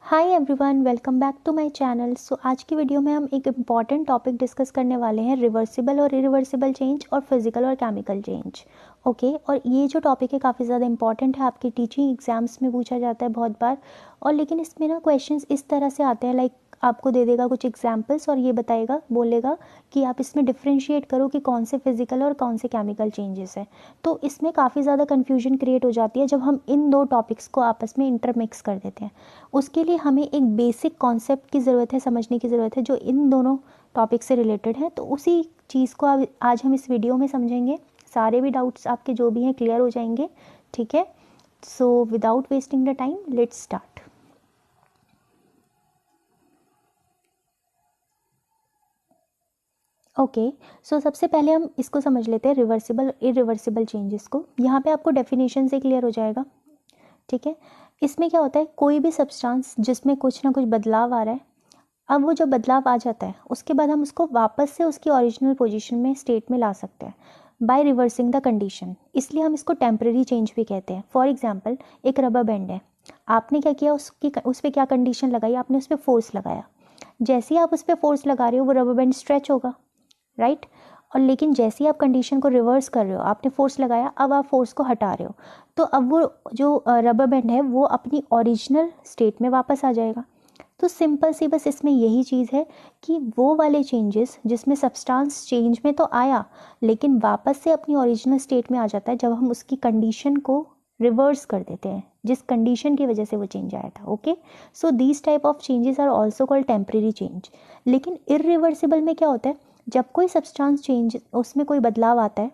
Hi everyone, welcome back to my channel. So आज की video में हम एक इम्पॉर्टेंट टॉपिक डिस्कस करने वाले हैं, रिवर्सिबल और इरिवर्सिबल चेंज और फिजिकल और केमिकल चेंज। ओके, और ये जो टॉपिक है काफ़ी ज़्यादा इंपॉर्टेंट है, आपके टीचिंग एग्जाम्स में पूछा जाता है बहुत बार। और लेकिन इसमें ना क्वेश्चंस इस तरह से आते हैं, लाइक आपको दे देगा कुछ एग्जाम्पल्स और ये बताएगा, बोलेगा कि आप इसमें डिफ्रेंशिएट करो कि कौन से फिजिकल और कौन से केमिकल चेंजेस है। तो इसमें काफ़ी ज़्यादा कन्फ्यूजन क्रिएट हो जाती है जब हम इन दो टॉपिक्स को आपस में इंटरमिक्स कर देते हैं। उसके लिए हमें एक बेसिक कॉन्सेप्ट की ज़रूरत है, समझने की ज़रूरत है, जो इन दोनों टॉपिक से रिलेटेड है। तो उसी चीज़ को आज हम इस वीडियो में समझेंगे। सारे भी डाउट्स आपके जो भी हैं क्लियर हो जाएंगे। ठीक है, so without wasting the time let's start. Okay, so सबसे पहले हम इसको समझ लेते हैं, रिवर्सिबल इरिवर्सिबल चेंजेस को। यहाँ पे आपको डेफिनेशन से क्लियर हो जाएगा। ठीक है, इसमें क्या होता है, कोई भी सब्सटेंस जिसमें कुछ ना कुछ बदलाव आ रहा है, अब वो जो बदलाव आ जाता है उसके बाद हम उसको वापस से उसकी ओरिजिनल पोजीशन में, स्टेट में ला सकते हैं बाय रिवर्सिंग द कंडीशन। इसलिए हम इसको टेम्परेरी चेंज भी कहते हैं। फॉर एग्जांपल, एक रबर बैंड है, आपने क्या किया, उस पर क्या कंडीशन लगाई, आपने उस पर फोर्स लगाया। जैसे ही आप उस पर फोर्स लगा रहे हो वो रबर बैंड स्ट्रेच होगा, राइट। और लेकिन जैसे ही आप कंडीशन को रिवर्स कर रहे हो, आपने फोर्स लगाया, अब आप फोर्स को हटा रहे हो, तो अब वो जो रबर बैंड है वो अपनी ओरिजिनल स्टेट में वापस आ जाएगा। तो सिंपल सी बस इसमें यही चीज़ है कि वो वाले चेंजेस जिसमें सब्सटेंस चेंज में तो आया लेकिन वापस से अपनी ओरिजिनल स्टेट में आ जाता है जब हम उसकी कंडीशन को रिवर्स कर देते हैं, जिस कंडीशन की वजह से वो चेंज आया था। Okay, so these type of changes are also called temporary change. लेकिन इरिवर्सिबल में क्या होता है, जब कोई सब्सटेंस चेंज, उसमें कोई बदलाव आता है,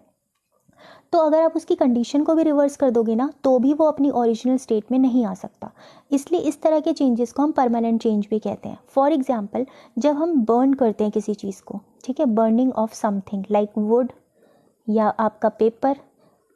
तो अगर आप उसकी कंडीशन को भी रिवर्स कर दोगे ना, तो भी वो अपनी ओरिजिनल स्टेट में नहीं आ सकता। इसलिए इस तरह के चेंजेस को हम परमानेंट चेंज भी कहते हैं। फॉर एग्जाम्पल, जब हम बर्न करते हैं किसी चीज़ को, ठीक है, burning of something like would या आपका पेपर,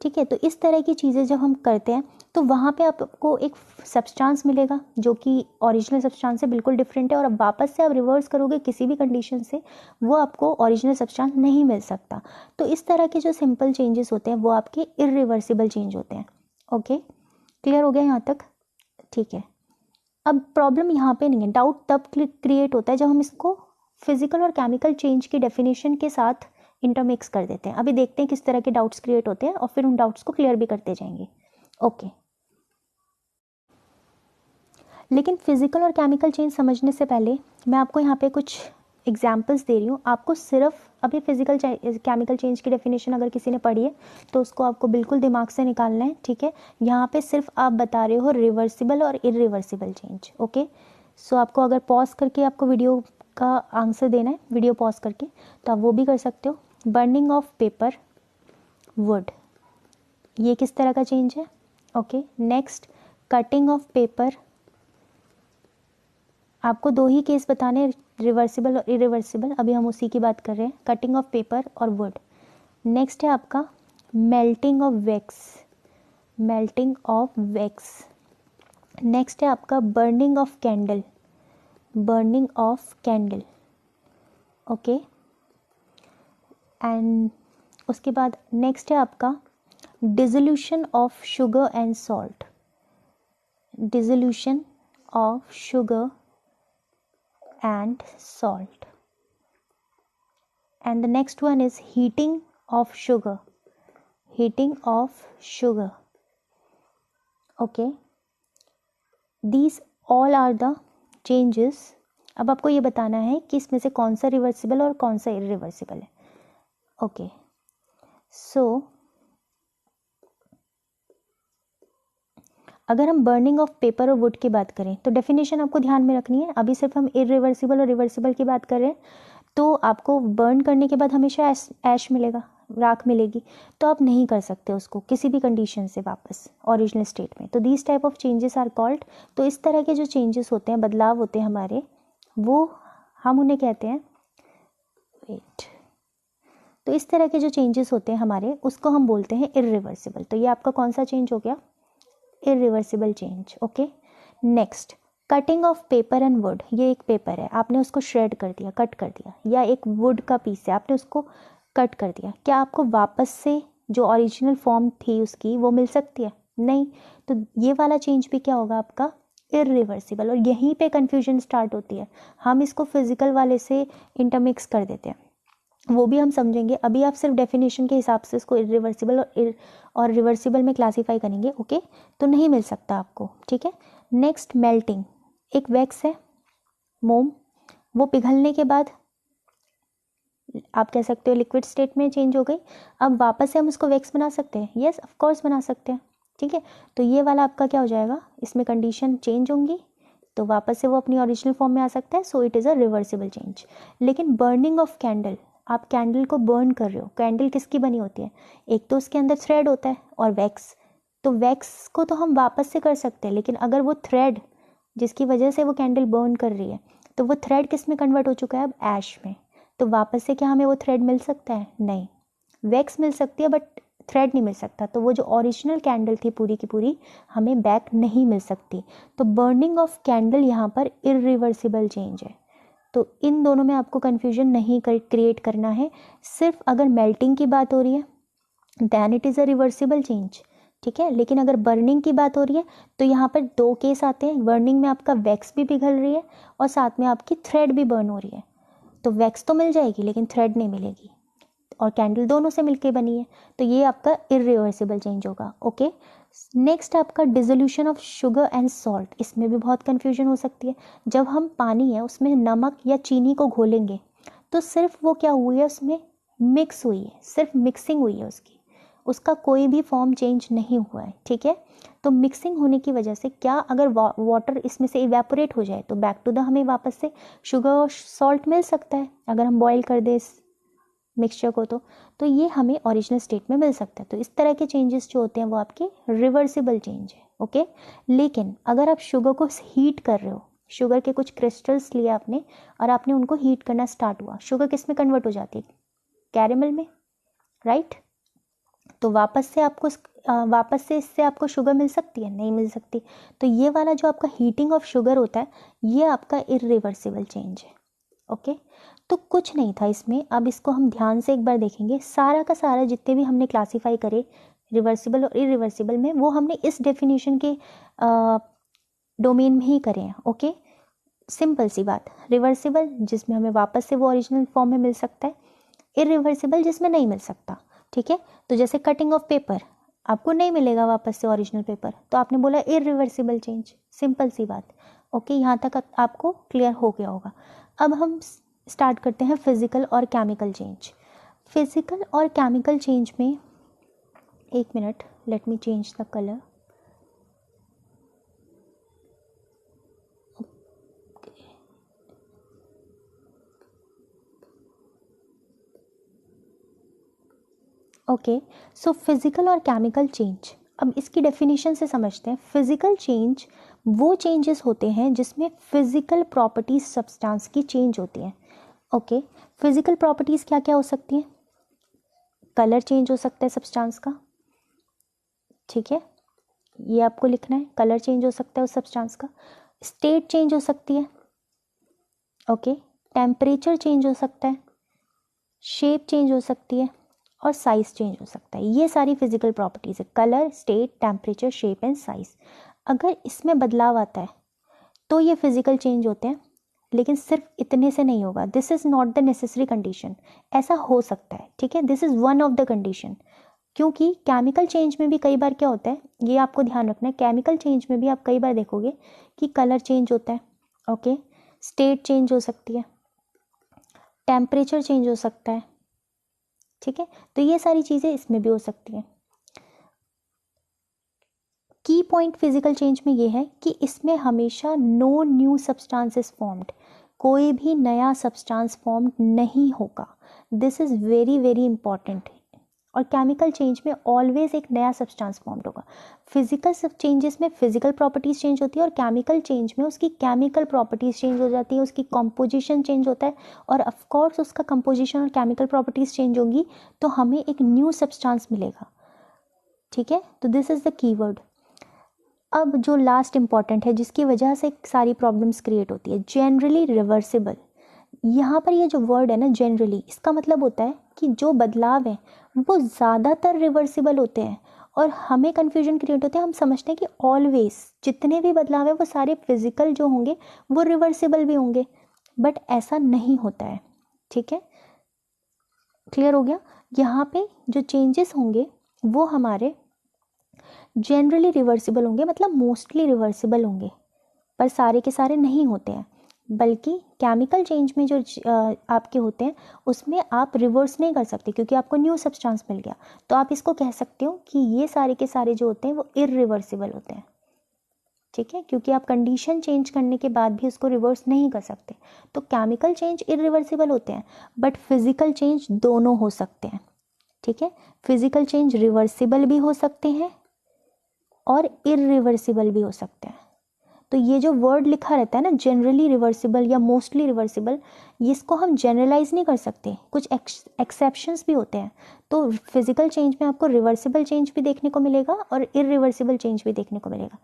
ठीक है, तो इस तरह की चीज़ें जब हम करते हैं तो वहाँ पे आपको एक सब्सटेंस मिलेगा जो कि ओरिजिनल सब्सटेंस से बिल्कुल डिफरेंट है, और अब वापस से आप रिवर्स करोगे किसी भी कंडीशन से, वो आपको ओरिजिनल सब्सटेंस नहीं मिल सकता। तो इस तरह के जो सिंपल चेंजेस होते हैं वो आपके इरिवर्सिबल चेंज होते हैं। ओके, क्लियर हो गया यहाँ तक? ठीक है, अब प्रॉब्लम यहाँ पे नहीं है, डाउट तब क्रिएट होता है जब हम इसको फिजिकल और केमिकल चेंज की डेफिनेशन के साथ इंटरमिक्स कर देते हैं। अभी देखते हैं किस तरह के डाउट्स क्रिएट होते हैं और फिर उन डाउट्स को क्लियर भी करते जाएंगे। ओके, लेकिन फिजिकल और केमिकल चेंज समझने से पहले मैं आपको यहाँ पे कुछ एग्जाम्पल्स दे रही हूँ। आपको सिर्फ अभी फिजिकल केमिकल चेंज की डेफिनेशन अगर किसी ने पढ़ी है तो उसको आपको बिल्कुल दिमाग से निकालना है। ठीक है, यहाँ पे सिर्फ आप बता रहे हो रिवर्सिबल और इरिवर्सिबल चेंज। ओके, सो आपको अगर पॉज करके आपको वीडियो का आंसर देना है, वीडियो पॉज करके, तो आप वो भी कर सकते हो। बर्निंग ऑफ पेपर, वुड, ये किस तरह का चेंज है? Okay, next, cutting of paper. आपको दो ही केस बताने, रिवर्सिबल और इरिवर्सिबल, अभी हम उसी की बात कर रहे हैं, कटिंग ऑफ पेपर और वुड। नेक्स्ट है आपका melting of wax, melting of wax. Next है आपका burning of candle, burning of candle. Okay, and उसके बाद नेक्स्ट है आपका dissolution of sugar and salt, dissolution of sugar and salt. And the next one is heating of sugar, heating of sugar. Okay, these all are the changes. अब आपको ये बताना है कि इसमें से कौन सा रिवर्सिबल और कौन सा इरिवर्सिबल है। ओके, सो अगर हम बर्निंग ऑफ पेपर और वुड की बात करें तो डेफिनेशन आपको ध्यान में रखनी है। अभी सिर्फ हम इरिवर्सिबल और रिवर्सिबल की बात कर रहे हैं, तो आपको बर्न करने के बाद हमेशा ऐश मिलेगा, राख मिलेगी, तो आप नहीं कर सकते उसको किसी भी कंडीशन से वापस ओरिजिनल स्टेट में। तो these type of changes are called, तो इस तरह के जो चेंजेस होते हैं, बदलाव होते हैं हमारे, वो हम उन्हें कहते हैं, वेट, तो इस तरह के जो चेंजेस होते हैं हमारे, उसको हम बोलते हैं इरिवर्सिबल। तो ये आपका कौन सा चेंज हो गया? Irreversible change. Okay, next, cutting of paper and would. ये एक पेपर है, आपने उसको श्रेड कर दिया, कट कर दिया, या एक वुड का पीस है, आपने उसको कट कर दिया, क्या आपको वापस से जो ओरिजिनल फॉर्म थी उसकी वो मिल सकती है? नहीं। तो ये वाला चेंज भी क्या होगा आपका? इरिवर्सिबल। और यहीं पे कन्फ्यूजन स्टार्ट होती है, हम इसको फिजिकल वाले से इंटरमिक्स कर देते हैं, वो भी हम समझेंगे। अभी आप सिर्फ डेफिनेशन के हिसाब से इसको इरिवर्सिबल और रिवर्सिबल में क्लासीफाई करेंगे, ओके। तो नहीं मिल सकता आपको, ठीक है। नेक्स्ट मेल्टिंग, एक वैक्स है मोम, वो पिघलने के बाद आप कह सकते हो लिक्विड स्टेट में चेंज हो गई, अब वापस से हम उसको वैक्स बना सकते हैं, यस ऑफ कोर्स बना सकते हैं, ठीक है। तो ये वाला आपका क्या हो जाएगा, इसमें कंडीशन चेंज होंगी तो वापस से वो अपनी ओरिजिनल फॉर्म में आ सकता है, so it is a reversible change. लेकिन बर्निंग ऑफ कैंडल, आप कैंडल को बर्न कर रहे हो, कैंडल किसकी बनी होती है, एक तो उसके अंदर थ्रेड होता है और वैक्स, तो वैक्स को तो हम वापस से कर सकते हैं, लेकिन अगर वो थ्रेड जिसकी वजह से वो कैंडल बर्न कर रही है, तो वो थ्रेड किस में कन्वर्ट हो चुका है अब, ऐश में, तो वापस से क्या हमें वो थ्रेड मिल सकता है, नहीं। वैक्स मिल सकती है बट थ्रेड नहीं मिल सकता, तो वो जो ओरिजिनल कैंडल थी पूरी की पूरी हमें बैक नहीं मिल सकती। तो बर्निंग ऑफ कैंडल यहाँ पर इरिवर्सिबल चेंज है। तो इन दोनों में आपको कन्फ्यूजन नहीं क्रिएट करना है, सिर्फ अगर मेल्टिंग की बात हो रही है then it is a reversible change, ठीक है। लेकिन अगर बर्निंग की बात हो रही है तो यहाँ पर दो केस आते हैं, बर्निंग में आपका वैक्स भी पिघल रही है और साथ में आपकी थ्रेड भी बर्न हो रही है, तो वैक्स तो मिल जाएगी लेकिन थ्रेड नहीं मिलेगी, और कैंडल दोनों से मिलके बनी है, तो ये आपका इरिवर्सिबल चेंज होगा, ओके। नेक्स्ट आपका dissolution of sugar and salt, इसमें भी बहुत कन्फ्यूजन हो सकती है। जब हम पानी है उसमें नमक या चीनी को घोलेंगे तो सिर्फ वो क्या हुई है, उसमें मिक्स हुई है, सिर्फ मिक्सिंग हुई है उसकी, उसका कोई भी फॉर्म चेंज नहीं हुआ है, ठीक है। तो मिक्सिंग होने की वजह से क्या, अगर वाटर इसमें से इवेपोरेट हो जाए तो बैक टू द हमें वापस से शुगर और सॉल्ट मिल सकता है, अगर हम बॉईल कर दें इस मिक्सचर को तो ये हमें ओरिजिनल स्टेट में मिल सकता है। तो इस तरह के चेंजेस जो होते हैं वो आपके रिवर्सिबल चेंज है, ओके। लेकिन अगर आप शुगर को हीट कर रहे हो, शुगर के कुछ क्रिस्टल्स लिए आपने और आपने उनको हीट करना स्टार्ट हुआ, शुगर किस में कन्वर्ट हो जाती है, कैरेमल में, राइट। तो वापस से इससे आपको शुगर मिल सकती है, नहीं मिल सकती। तो ये वाला जो आपका हीटिंग ऑफ शुगर होता है ये आपका इरिवर्सिबल चेंज है, ओके। तो कुछ नहीं था इसमें, अब इसको हम ध्यान से एक बार देखेंगे, सारा का सारा जितने भी हमने क्लासीफाई करे रिवर्सिबल और इरिवर्सिबल में, वो हमने इस डेफिनेशन के डोमेन में ही करे हैं, ओके। सिंपल सी बात, रिवर्सिबल जिसमें हमें वापस से वो ओरिजिनल फॉर्म में मिल सकता है, इरिवर्सिबल जिसमें नहीं मिल सकता, ठीक है। तो जैसे कटिंग ऑफ पेपर, आपको नहीं मिलेगा वापस से ओरिजिनल पेपर, तो आपने बोला इरिवर्सिबल चेंज, सिंपल सी बात, ओके। यहाँ तक आपको क्लियर हो गया होगा। अब हम स्टार्ट करते हैं फिजिकल और केमिकल चेंज। फिजिकल और केमिकल चेंज में, एक minute, let me change the colour, okay. So physical और केमिकल चेंज, अब इसकी डेफिनेशन से समझते हैं। फिजिकल चेंज वो चेंजेस होते हैं जिसमें फिजिकल प्रॉपर्टीज सब्सटेंस की चेंज होती हैं, ओके। फिजिकल प्रॉपर्टीज क्या क्या हो सकती हैं, कलर चेंज हो सकता है सब्सटेंस का, ठीक है, ये आपको लिखना है, कलर चेंज हो सकता है उस सब्सटेंस का, स्टेट चेंज हो सकती है, ओके, टेम्परेचर चेंज हो सकता है, शेप चेंज हो सकती है और साइज चेंज हो सकता है। ये सारी फिजिकल प्रॉपर्टीज है, colour, state, temperature, shape and size. अगर इसमें बदलाव आता है तो ये फिजिकल चेंज होते हैं, लेकिन सिर्फ इतने से नहीं होगा, this is not the necessary condition, ऐसा हो सकता है, ठीक है, this is one of the condition. क्योंकि केमिकल चेंज में भी कई बार क्या होता है, ये आपको ध्यान रखना है, केमिकल चेंज में भी आप कई बार देखोगे कि कलर चेंज होता है, ओके, स्टेट चेंज हो सकती है, टेम्परेचर चेंज हो सकता है, ठीक है। तो ये सारी चीज़ें इसमें भी हो सकती हैं। की पॉइंट फिजिकल चेंज में ये है कि इसमें हमेशा नो न्यू सब्सटेंसेस फॉर्म्ड, कोई भी नया सब्सटेंस फॉर्म नहीं होगा, this is very very important. और केमिकल चेंज में ऑलवेज एक नया सब्सटेंस फॉर्म्ड होगा। फिजिकल चेंजेस में फिजिकल प्रॉपर्टीज चेंज होती है और केमिकल चेंज में उसकी केमिकल प्रॉपर्टीज चेंज हो जाती है, उसकी कॉम्पोजिशन चेंज होता है, और ऑफकोर्स उसका कंपोजिशन और केमिकल प्रॉपर्टीज चेंज होंगी तो हमें एक न्यू सब्सटेंस मिलेगा, ठीक है। तो दिस इज़ द कीवर्ड। अब जो लास्ट इंपॉर्टेंट है जिसकी वजह से सारी प्रॉब्लम्स क्रिएट होती है, जनरली रिवर्सिबल। यहाँ पर ये जो वर्ड है ना जनरली, इसका मतलब होता है कि जो बदलाव है वो ज़्यादातर रिवर्सिबल होते हैं और हमें कन्फ्यूजन क्रिएट होते हैं, हम समझते हैं कि ऑलवेज जितने भी बदलाव है वो सारे फिजिकल जो होंगे वो रिवर्सिबल भी होंगे, बट ऐसा नहीं होता है। ठीक है, क्लियर हो गया। यहाँ पे जो चेंजेस होंगे वो हमारे जनरली रिवर्सिबल होंगे, मतलब मोस्टली रिवर्सिबल होंगे, पर सारे के सारे नहीं होते हैं। बल्कि केमिकल चेंज में जो आपके होते हैं उसमें आप रिवर्स नहीं कर सकते क्योंकि आपको न्यू सब्सटेंस मिल गया। तो आप इसको कह सकते हो कि ये सारे के सारे जो होते हैं वो इरिवर्सिबल होते हैं। ठीक है, क्योंकि आप कंडीशन चेंज करने के बाद भी उसको रिवर्स नहीं कर सकते। तो केमिकल चेंज इरिवर्सिबल होते हैं, बट फिजिकल चेंज दोनों हो सकते हैं। ठीक है, फिजिकल चेंज रिवर्सिबल भी हो सकते हैं और इरिवर्सिबल भी हो सकते हैं। तो ये जो वर्ड लिखा रहता है ना, जनरली रिवर्सिबल या मोस्टली रिवर्सिबल, इसको हम जनरलाइज नहीं कर सकते, कुछ एक्सेप्शंस भी होते हैं। तो फिजिकल चेंज में आपको रिवर्सिबल चेंज भी देखने को मिलेगा और इरिवर्सिबल चेंज भी देखने को मिलेगा।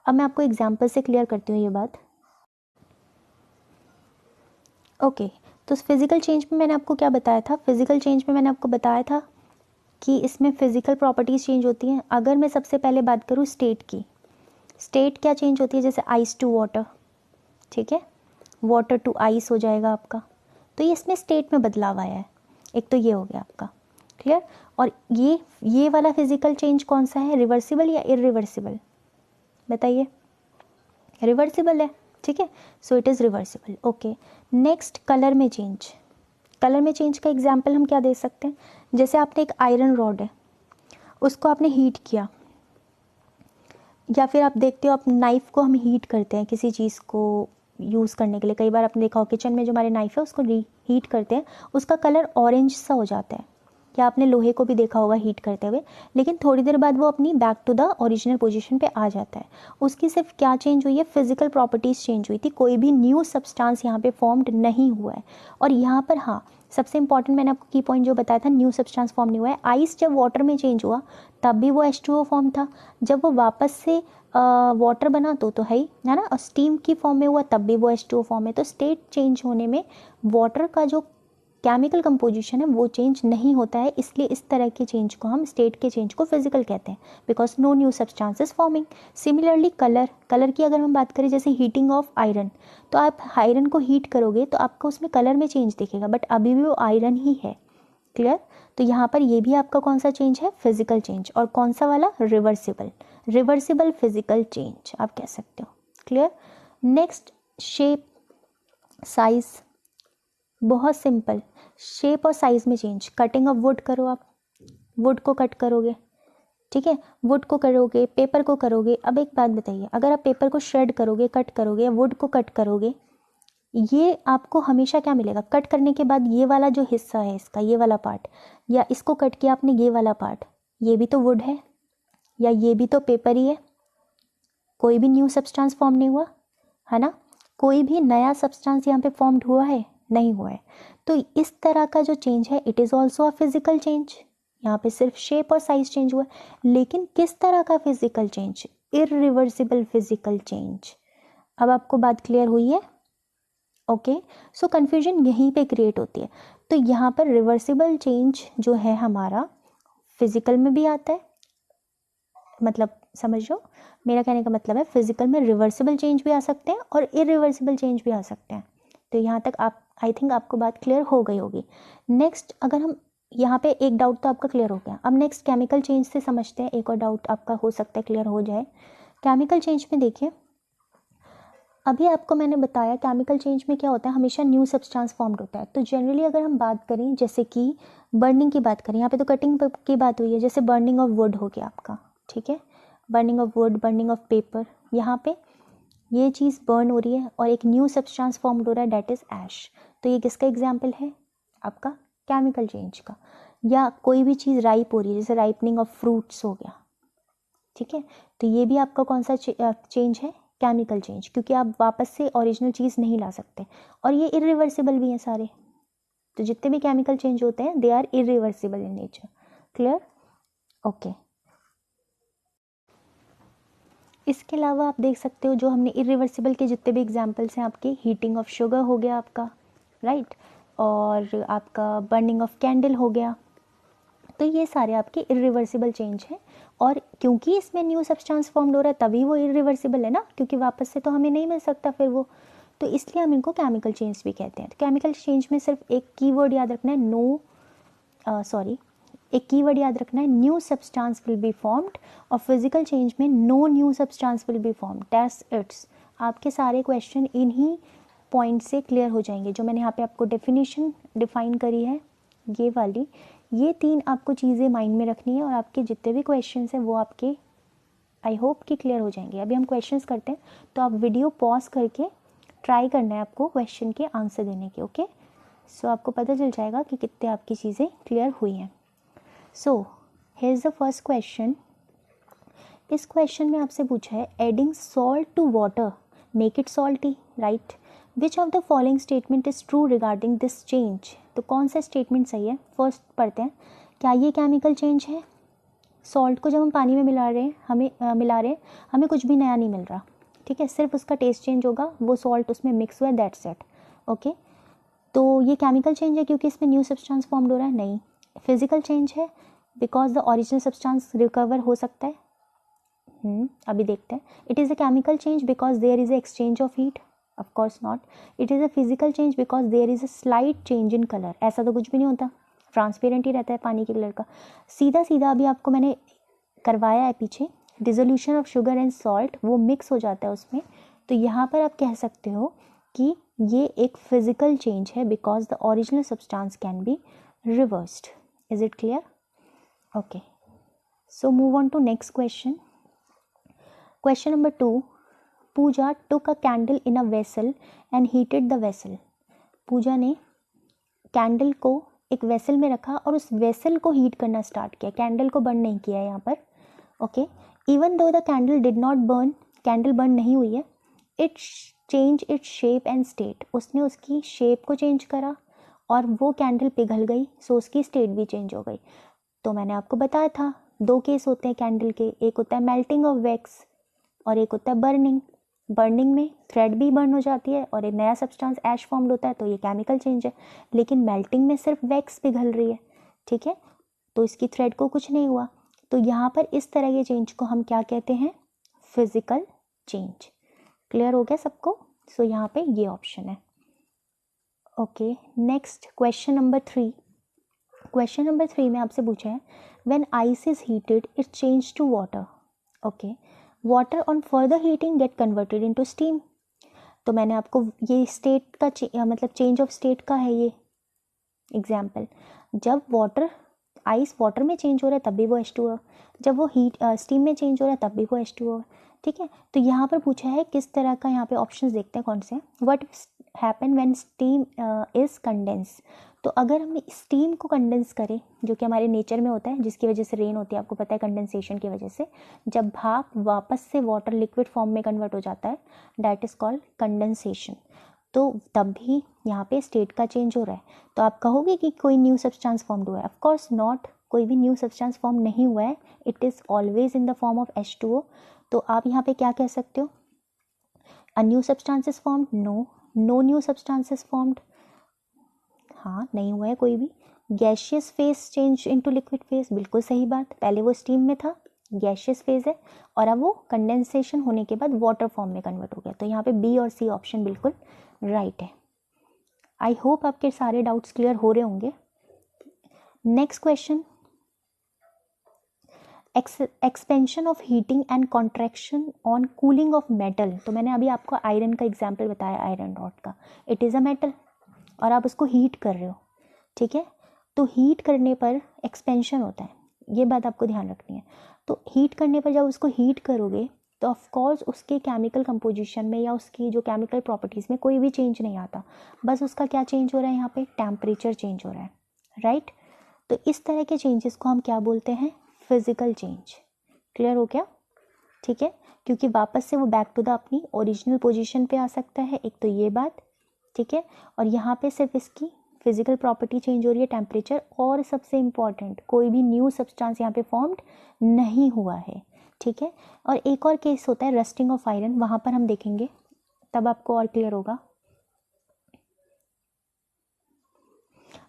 अब मैं आपको एग्जांपल से क्लियर करती हूँ ये बात। ओके, तो फिजिकल चेंज में मैंने आपको क्या बताया था? फिजिकल चेंज में मैंने आपको बताया था कि इसमें फिजिकल प्रॉपर्टीज चेंज होती हैं। अगर मैं सबसे पहले बात करूँ स्टेट की, स्टेट क्या चेंज होती है? जैसे आइस टू वाटर, ठीक है, वाटर टू आइस हो जाएगा आपका। तो ये इसमें स्टेट में बदलाव आया है। एक तो ये हो गया आपका, क्लियर। और ये वाला फिजिकल चेंज कौन सा है, रिवर्सिबल या इरिवर्सिबल? बताइए, रिवर्सिबल है, ठीक है, so it is reversible. Okay, next colour में चेंज। कलर में चेंज का एग्जाम्पल हम क्या दे सकते हैं? जैसे आपने एक आयरन रॉड है, उसको आपने हीट किया, या फिर आप देखते हो आप नाइफ़ को हम हीट करते हैं किसी चीज़ को यूज़ करने के लिए। कई बार आपने देखा हो किचन में जो हमारे नाइफ़ है उसको हीट करते हैं, उसका कलर ऑरेंज सा हो जाता है। या आपने लोहे को भी देखा होगा हीट करते हुए, लेकिन थोड़ी देर बाद वो अपनी back to the original position पे आ जाता है। उसकी सिर्फ क्या चेंज हुई है? फिजिकल प्रॉपर्टीज़ चेंज हुई थी, कोई भी न्यू सब्सटेंस यहाँ पे फॉर्म्ड नहीं हुआ है। और यहाँ पर हाँ, सबसे इंपॉर्टेंट मैंने आपको की पॉइंट जो बताया था, न्यू सब्सटेंस फॉर्म नहीं हुआ है। आइस जब वाटर में चेंज हुआ तब भी वो H2O फॉर्म था, जब वो वापस से वाटर बना तो है ही, है ना, और स्टीम की फॉर्म में हुआ तब भी वो H2O फॉर्म है। तो स्टेट चेंज होने में वाटर का जो केमिकल कंपोजिशन है वो चेंज नहीं होता है, इसलिए इस तरह के चेंज को हम, स्टेट के चेंज को फिजिकल कहते हैं, because no new substances forming. Similarly colour की अगर हम बात करें, जैसे हीटिंग ऑफ आयरन, तो आप आयरन को हीट करोगे तो आपको उसमें कलर में चेंज दिखेगा, बट अभी भी वो आयरन ही है, क्लियर। तो यहाँ पर ये भी आपका कौन सा चेंज है? Physical change. और कौन सा वाला? रिवर्सिबल, रिवर्सिबल फिजिकल चेंज आप कह सकते हो, क्लियर। नेक्स्ट, शेप, साइज, बहुत सिंपल, शेप और साइज में चेंज। कटिंग ऑफ वुड करो आप, वुड को कट करोगे, ठीक है, वुड को करोगे, पेपर को करोगे। अब एक बात बताइए, अगर आप पेपर को श्रेड करोगे, कट करोगे, या वुड को कट करोगे, ये आपको हमेशा क्या मिलेगा? कट करने के बाद ये वाला जो हिस्सा है इसका, ये वाला पार्ट, या इसको कट किया आपने ये वाला पार्ट, ये भी तो वुड है या ये भी तो पेपर ही है। कोई भी न्यू सब्सटेंस फॉर्म नहीं हुआ है ना, कोई भी नया सब्सटेंस यहाँ पे फॉर्म्ड हुआ है? नहीं हुआ है। तो इस तरह का जो चेंज है it is also a physical change. यहाँ पे सिर्फ शेप और साइज चेंज हुआ है, लेकिन किस तरह का physical change? Irreversible physical change. अब आपको बात क्लियर हुई है? ओके, सो कन्फ्यूजन यहीं पे क्रिएट होती है। तो यहाँ पर रिवर्सिबल चेंज जो है हमारा फिजिकल में भी आता है, मतलब समझ लो, मेरा कहने का मतलब है फिजिकल में रिवर्सिबल चेंज भी आ सकते हैं और इरिवर्सिबल चेंज भी आ सकते हैं। तो यहाँ तक आप, आई थिंक आपको बात क्लियर हो गई होगी। नेक्स्ट, अगर हम यहाँ पे, एक डाउट तो आपका क्लियर हो गया। अब नेक्स्ट केमिकल चेंज से समझते हैं, एक और डाउट आपका हो सकता है क्लियर हो जाए। केमिकल चेंज में देखिए, अभी आपको मैंने बताया केमिकल चेंज में क्या होता है, हमेशा न्यू सब्सटेंस फॉर्म्ड होता है। तो जनरली अगर हम बात करें, जैसे कि बर्निंग की बात करें, यहाँ पे तो कटिंग की बात हुई है, जैसे बर्निंग ऑफ वुड हो गया आपका, ठीक है, burning of would, burning of paper, यहाँ पे ये चीज़ बर्न हो रही है और एक न्यू सब्सटेंस फॉर्म्ड हो रहा है, डेट इज़ ऐश। तो ये किसका एग्जाम्पल है? आपका केमिकल चेंज का। या कोई भी चीज़ राइप हो रही है, जैसे राइपनिंग ऑफ फ्रूट्स हो गया, ठीक है, तो ये भी आपका कौन सा चेंज है? केमिकल चेंज, क्योंकि आप वापस से ओरिजिनल चीज़ नहीं ला सकते, और ये इरिवर्सिबल भी हैं सारे। तो जितने भी केमिकल चेंज होते हैं they are irreversible in nature, clear. Okay, इसके अलावा आप देख सकते हो जो हमने इरिवर्सिबल के जितने भी एग्जांपल्स हैं आपके, हीटिंग ऑफ शुगर हो गया आपका, राइट, और आपका बर्निंग ऑफ कैंडल हो गया। तो ये सारे आपके इरिवर्सिबल चेंज हैं, और क्योंकि इसमें न्यू सब्सटेंस फॉर्म हो रहा है तभी वो इरिवर्सिबल है ना, क्योंकि वापस से तो हमें नहीं मिल सकता फिर वो, तो इसलिए हम इनको केमिकल चेंज भी कहते हैं। तो केमिकल चेंज में सिर्फ एक कीवर्ड याद रखना है, एक कीवर्ड याद रखना है, new substance will be formed, और फिजिकल चेंज में no new substance will be formed, that's its. आपके सारे क्वेश्चन इन्हीं पॉइंट से क्लियर हो जाएंगे। जो मैंने यहाँ पे आपको डेफिनेशन डिफाइन करी है ये वाली, ये 3 आपको चीज़ें माइंड में रखनी है, और आपके जितने भी क्वेश्चन हैं वो आपके आई होप कि क्लियर हो जाएंगे। अभी हम क्वेश्चंस करते हैं, तो आप वीडियो पॉज करके ट्राई करना है आपको क्वेश्चन के आंसर देने के। ओके, सो आपको पता चल जाएगा कि कितने आपकी चीज़ें क्लियर हुई हैं। So here is the first question. इस क्वेश्चन में आपसे पूछा है adding salt to water make it salty, right? Which of the following statement is true regarding this change? तो कौन सा स्टेटमेंट सही है? फर्स्ट पढ़ते हैं, क्या ये केमिकल चेंज है? सॉल्ट को जब हम पानी में मिला रहे हैं हमें कुछ भी नया नहीं मिल रहा, ठीक है, सिर्फ उसका टेस्ट चेंज होगा, वो सॉल्ट उसमें मिक्स हुआ है, दैट्स इट। ओके, तो ये केमिकल चेंज है क्योंकि इसमें न्यू सब्सटेंस फॉर्म हो रहा है? नहीं। फिजिकल चेंज है because the original substance recover हो सकता है? अभी देखते हैं। It is a chemical change because there is a exchange of heat? Of course not. It is a physical change because there is a slight change in colour? ऐसा तो कुछ भी नहीं होता, ट्रांसपेरेंट ही रहता है पानी के कलर का। सीधा सीधा अभी आपको मैंने करवाया है पीछे, dissolution of sugar and salt, वो मिक्स हो जाता है उसमें, तो यहाँ पर आप कह सकते हो कि ये एक फिजिकल चेंज है because the original substance can be reversed. Is it clear? Okay, so move on to next question. Question number 2, Pooja took a candle in a vessel and heated the vessel. Pooja ने candle को एक vessel में रखा और उस vessel को heat करना start किया, कैंडल को बर्न नहीं किया यहाँ पर। Okay, even though the candle did not burn, candle burn नहीं हुई है, it change its shape and state, उसने उसकी शेप को चेंज करा और वो कैंडल पिघल गई, सो उसकी स्टेट भी चेंज हो गई। तो मैंने आपको बताया था 2 केस होते हैं कैंडल के, एक होता है मेल्टिंग ऑफ वैक्स और एक होता है बर्निंग। बर्निंग में थ्रेड भी बर्न हो जाती है और एक नया सब्सटेंस ऐश फॉर्म्ड होता है, तो ये केमिकल चेंज है। लेकिन मेल्टिंग में सिर्फ वैक्स पिघल रही है, ठीक है, तो इसकी थ्रेड को कुछ नहीं हुआ। तो यहाँ पर इस तरह के चेंज को हम क्या कहते हैं? Physical change. क्लियर हो गया सबको? सो यहाँ पे ये ऑप्शन है। Okay, next question number 3। Question number 3 में आपसे पूछा है when ice is heated it change to water. Okay, water on further heating get converted into steam. तो मैंने आपको ये स्टेट का मतलब चेंज ऑफ स्टेट का है ये एग्जाम्पल। जब वाटर आइस वाटर में चेंज हो रहा है तब भी वो H2O, जब वो स्टीम में चेंज हो रहा है तब भी वो H2O, ठीक है। तो यहाँ पर पूछा है किस तरह का, यहाँ पे ऑप्शंस देखते हैं कौन से हैं। What happen when steam is condense. तो अगर हम स्टीम को कंडेंस करें, जो कि हमारे नेचर में होता है, जिसकी वजह से रेन होती है, आपको पता है कंडेंसेशन की वजह से, जब भाप वापस से वाटर लिक्विड फॉर्म में कन्वर्ट हो जाता है, दैट इज कॉल्ड कंडेंसेशन। तो तब भी यहाँ पे स्टेट का चेंज हो रहा है। तो आप कहोगे कि कोई न्यू सब्सटेंस फॉर्म हुआ है? ऑफ कोर्स नॉट, कोई भी न्यू सब्सटेंस फॉर्म नहीं हुआ है, it is always in the form of H2O। तो आप यहाँ पे क्या कह सकते हो? A new substance is formed? No, no new substance is formed. हाँ, नहीं हुआ है कोई भी। Gaseous phase change into liquid phase, बिल्कुल सही बात, पहले वो स्टीम में था, गैशियस फेज है, और अब वो कंडेंसेशन होने के बाद वाटर फॉर्म में कन्वर्ट हो गया। तो यहाँ पे बी और सी ऑप्शन बिल्कुल राइट है। आई होप आपके सारे डाउट्स क्लियर हो रहे होंगे। Next question, expansion of heating and contraction on cooling of metal. तो मैंने अभी आपको आयरन का एग्जाम्पल बताया, आयरन रॉड का, इट इज़ अ मेटल और आप उसको हीट कर रहे हो, ठीक है। तो हीट करने पर एक्सपेंशन होता है, ये बात आपको ध्यान रखनी है। तो हीट करने पर जब उसको हीट करोगे तो ऑफ कोर्स उसके केमिकल कंपोजिशन में या उसकी जो केमिकल प्रॉपर्टीज़ में कोई भी चेंज नहीं आता, बस उसका क्या चेंज हो रहा है, यहाँ पे टेम्परेचर चेंज हो रहा है, राइट। तो इस तरह के चेंजेस को हम क्या बोलते हैं? Physical change. क्लियर हो गया? ठीक है, क्योंकि वापस से वो बैक टू द अपनी ओरिजिनल पोजीशन पे आ सकता है, एक तो ये बात, ठीक है। और यहाँ पे सिर्फ इसकी फिजिकल प्रॉपर्टी चेंज हो रही है, टेम्परेचर, और सबसे इम्पॉर्टेंट कोई भी न्यू सब्सटेंस यहाँ पे फॉर्म्ड नहीं हुआ है, ठीक है। और एक और केस होता है रस्टिंग ऑफ आयरन, वहाँ पर हम देखेंगे, तब आपको और क्लियर होगा।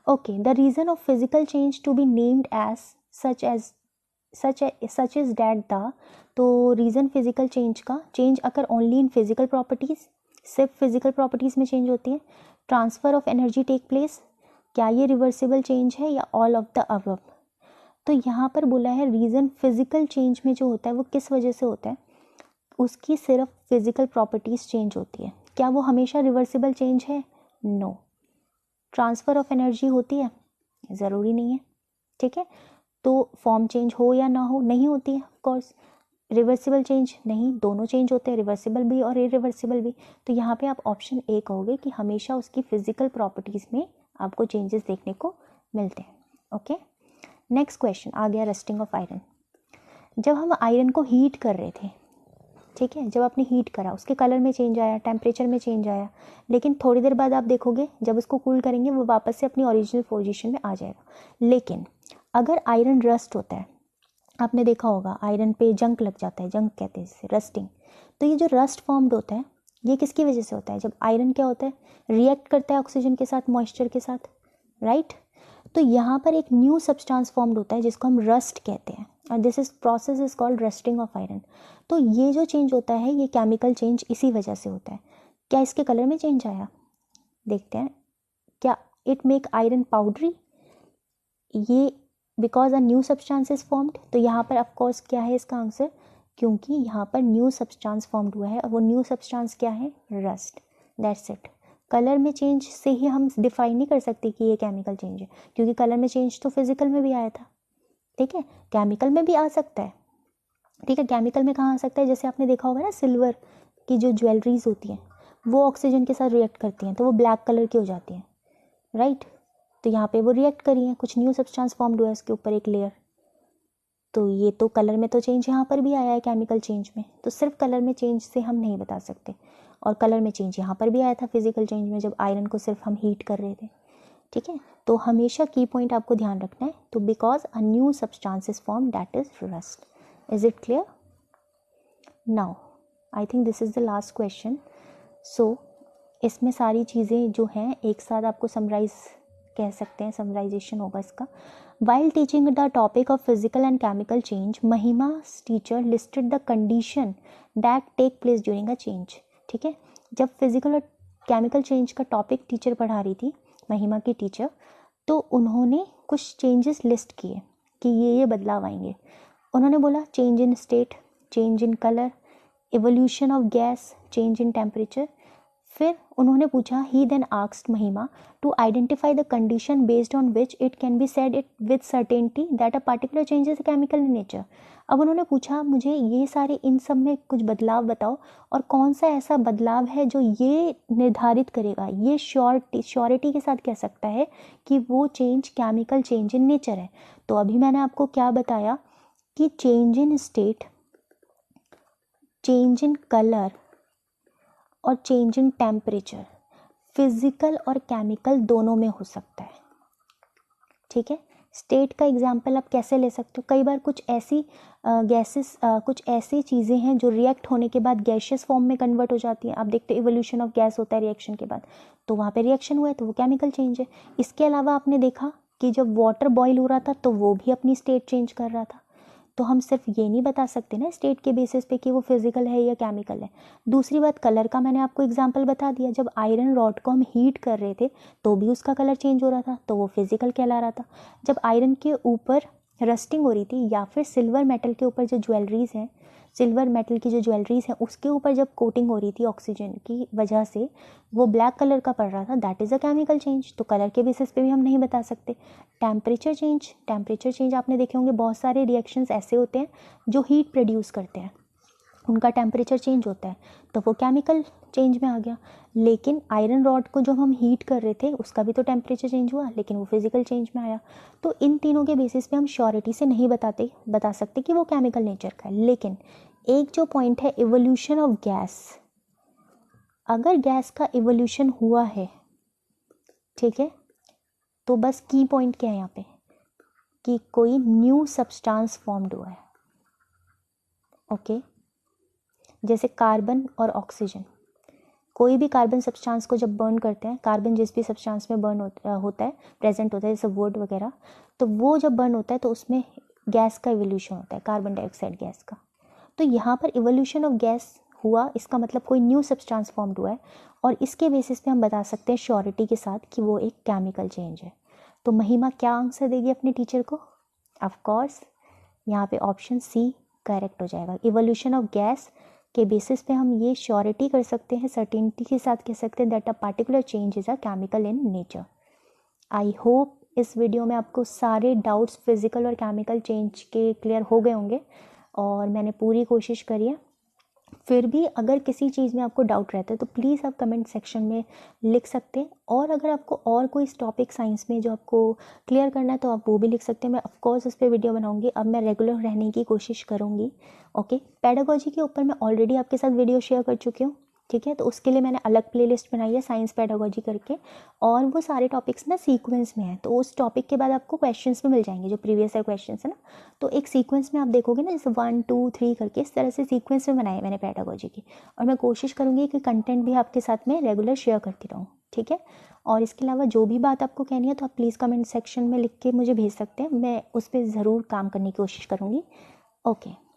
Okay, the reason of physical change to be named as such as such is that the, तो रीज़न फिजिकल चेंज का, change occur only in physical properties, सिर्फ फिजिकल प्रॉपर्टीज़ में चेंज होती है। Transfer of energy take place, क्या ये reversible change है या ऑल ऑफ द अबव। तो यहाँ पर बोला है रीज़न फिजिकल चेंज में जो होता है वो किस वजह से होता है, उसकी सिर्फ फिजिकल प्रॉपर्टीज़ चेंज होती है। क्या वो हमेशा रिवर्सिबल चेंज है? नो। ट्रांसफ़र ऑफ एनर्जी होती है? ज़रूरी नहीं है। ठीक है, तो फॉर्म चेंज हो या ना हो, नहीं होती है ऑफकोर्स। रिवर्सिबल चेंज नहीं, दोनों चेंज होते हैं, रिवर्सिबल भी और इरिवर्सिबल भी। तो यहाँ पे आप ऑप्शन ए कहोगे कि हमेशा उसकी फिजिकल प्रॉपर्टीज़ में आपको चेंजेस देखने को मिलते हैं। ओके, नेक्स्ट क्वेश्चन आ गया रस्टिंग ऑफ आयरन। जब हम आयरन को हीट कर रहे थे, ठीक है, जब आपने हीट करा उसके कलर में चेंज आया, टेम्परेचर में चेंज आया, लेकिन थोड़ी देर बाद आप देखोगे जब उसको कूल करेंगे वो वापस से अपनी ओरिजिनल पोजीशन में आ जाएगा। लेकिन अगर आयरन रस्ट होता है, आपने देखा होगा आयरन पे जंक लग जाता है, जंक कहते हैं इसे, रस्टिंग। तो ये जो रस्ट फॉर्म्ड होता है ये किसकी वजह से होता है? जब आयरन क्या होता है, रिएक्ट करता है ऑक्सीजन के साथ, मॉइस्चर के साथ, राइट। तो यहाँ पर एक न्यू सब्सटेंस फॉर्म्ड होता है जिसको हम रस्ट कहते हैं, और this is process is called rusting of iron. तो ये जो चेंज होता है ये केमिकल चेंज इसी वजह से होता है। क्या इसके कलर में चेंज आया? देखते हैं। क्या इट मेक आयरन पाउडरी? ये because a new substance is formed. तो यहाँ पर ऑफकोर्स क्या है इसका आंसर, क्योंकि यहाँ पर न्यू सब्सटेंस फॉर्म्ड हुआ है और वो न्यू सब्सटेंस क्या है? रस्ट। That's it. कलर में चेंज से ही हम डिफाइन नहीं कर सकते कि ये केमिकल चेंज है, क्योंकि कलर में चेंज तो फिजिकल में भी आया था। ठीक है, केमिकल में भी आ सकता है। ठीक है, केमिकल में कहाँ आ सकता है? जैसे आपने देखा होगा ना, सिल्वर की जो ज्वेलरीज होती हैं वो ऑक्सीजन के साथ रिएक्ट करती हैं तो वो ब्लैक कलर की हो जाती हैं, राइट। तो यहाँ पे वो रिएक्ट करी है, कुछ न्यू सब्सटेंस फॉर्म्ड हुआ है उसके ऊपर एक लेयर। तो ये तो कलर में तो चेंज यहाँ पर भी आया है केमिकल चेंज में, तो सिर्फ कलर में चेंज से हम नहीं बता सकते। और कलर में चेंज यहाँ पर भी आया था फिजिकल चेंज में, जब आयरन को सिर्फ हम हीट कर रहे थे। ठीक है, तो हमेशा की पॉइंट आपको ध्यान रखना है। तो because a new substance is form, that is rust. Is it clear? Now I think this is the last question. So इसमें सारी चीज़ें जो हैं एक साथ आपको समराइज कह सकते हैं, समराइजेशन होगा इसका। While teaching the topic of physical and chemical change, Mahima's teacher listed the condition that take place during a change. ठीक है, जब फिजिकल और केमिकल चेंज का टॉपिक टीचर पढ़ा रही थी, महिमा की टीचर, तो उन्होंने कुछ चेंजेस लिस्ट किए कि ये बदलाव आएंगे। उन्होंने बोला change in state, change in colour, evolution of gas, change in temperature. फिर उन्होंने पूछा, he then asked Mahima to identify the condition based on which it can be said it with certainty that a particular change is chemical in nature. अब उन्होंने पूछा मुझे ये सारे इन सब में कुछ बदलाव बताओ, और कौन सा ऐसा बदलाव है जो ये निर्धारित करेगा, ये श्योरिटी के साथ कह सकता है कि वो change chemical change in nature है। तो अभी मैंने आपको क्या बताया कि change in state, change in colour और चेंज इन टेम्परेचर फिजिकल और केमिकल दोनों में हो सकता है। ठीक है, स्टेट का एग्जांपल आप कैसे ले सकते हो? कई बार कुछ ऐसी गैसेस, कुछ ऐसी चीज़ें हैं जो रिएक्ट होने के बाद गैशियस फॉर्म में कन्वर्ट हो जाती हैं। आप देखते हो इवोल्यूशन ऑफ गैस होता है रिएक्शन के बाद, तो वहाँ पे रिएक्शन हुआ है तो वो केमिकल चेंज है। इसके अलावा आपने देखा कि जब वाटर बॉयल हो रहा था तो वो भी अपनी स्टेट चेंज कर रहा था। तो हम सिर्फ ये नहीं बता सकते ना स्टेट के बेसिस पे कि वो फिजिकल है या केमिकल है। दूसरी बात, कलर का मैंने आपको एग्जांपल बता दिया, जब आयरन रॉड को हम हीट कर रहे थे तो भी उसका कलर चेंज हो रहा था, तो वो फिजिकल कहला रहा था। जब आयरन के ऊपर रस्टिंग हो रही थी, या फिर सिल्वर मेटल के ऊपर जो ज्वेलरीज हैं, सिल्वर मेटल की जो ज्वेलरीज हैं उसके ऊपर जब कोटिंग हो रही थी ऑक्सीजन की वजह से, वो ब्लैक कलर का पड़ रहा था, that is a chemical change. तो कलर के बेसिस पे भी हम नहीं बता सकते। टेम्परेचर चेंज, टेम्परेचर चेंज आपने देखे होंगे, बहुत सारे रिएक्शंस ऐसे होते हैं जो हीट प्रोड्यूस करते हैं, उनका टेम्परेचर चेंज होता है, तो वो केमिकल चेंज में आ गया। लेकिन आयरन रॉड को जो हम हीट कर रहे थे उसका भी तो टेम्परेचर चेंज हुआ, लेकिन वो फिजिकल चेंज में आया। तो इन तीनों के बेसिस पे हम श्योरिटी से नहीं बता सकते कि वो केमिकल नेचर का है। लेकिन एक जो पॉइंट है, इवोल्यूशन ऑफ गैस, अगर गैस का इवोल्यूशन हुआ है, ठीक है, तो बस की पॉइंट क्या है यहाँ पे कि कोई न्यू सब्सटेंस फॉर्म्ड हुआ है। ओके, जैसे कार्बन और ऑक्सीजन, कोई भी कार्बन सब्सटेंस को जब बर्न करते हैं, कार्बन जिस भी सब्सटेंस में बर्न होता है, प्रेजेंट होता है, जैसे वुड वगैरह, तो वो जब बर्न होता है तो उसमें गैस का इवोल्यूशन होता है, कार्बन डाइऑक्साइड गैस का। तो यहाँ पर इवोल्यूशन ऑफ गैस हुआ, इसका मतलब कोई न्यू सब्सटेंस फॉर्म्ड हुआ है, और इसके बेसिस पे हम बता सकते हैं श्योरिटी के साथ कि वो एक केमिकल चेंज है। तो महिमा क्या आंसर देगी अपने टीचर को? ऑफ कोर्स यहाँ पे ऑप्शन सी करेक्ट हो जाएगा। इवोल्यूशन ऑफ गैस के बेसिस पे हम ये श्योरिटी कर सकते हैं, सर्टेनिटी के साथ कह सकते हैं that a particular change is a chemical in nature. I hope इस वीडियो में आपको सारे डाउट्स फिजिकल और केमिकल चेंज के क्लियर हो गए होंगे, और मैंने पूरी कोशिश करी है। फिर भी अगर किसी चीज़ में आपको डाउट रहता है तो प्लीज़ आप कमेंट सेक्शन में लिख सकते हैं, और अगर आपको और कोई टॉपिक साइंस में जो आपको क्लियर करना है तो आप वो भी लिख सकते हैं। मैं ऑफकोर्स इस पर वीडियो बनाऊंगी, अब मैं रेगुलर रहने की कोशिश करूंगी। ओके, पेडागोजी के ऊपर मैं ऑलरेडी आपके साथ वीडियो शेयर कर चुकी हूँ, ठीक है। तो उसके लिए मैंने अलग प्लेलिस्ट बनाई है साइंस पेडागोजी करके, और वो सारे टॉपिक्स ना सीक्वेंस में है। तो उस टॉपिक के बाद आपको क्वेश्चंस भी मिल जाएंगे जो प्रीवियस ईयर क्वेश्चंस है ना, तो एक सीक्वेंस में आप देखोगे ना, जैसे 1 2 3 करके इस तरह से सीक्वेंस में बनाए मैंने पेडागोजी की। और मैं कोशिश करूँगी कि कंटेंट भी आपके साथ में रेगुलर शेयर करती रहूँ, ठीक है। और इसके अलावा जो भी बात आपको कहनी है तो आप प्लीज़ कमेंट सेक्शन में लिख के मुझे भेज सकते हैं, मैं उस पर ज़रूर काम करने की कोशिश करूँगी। ओके।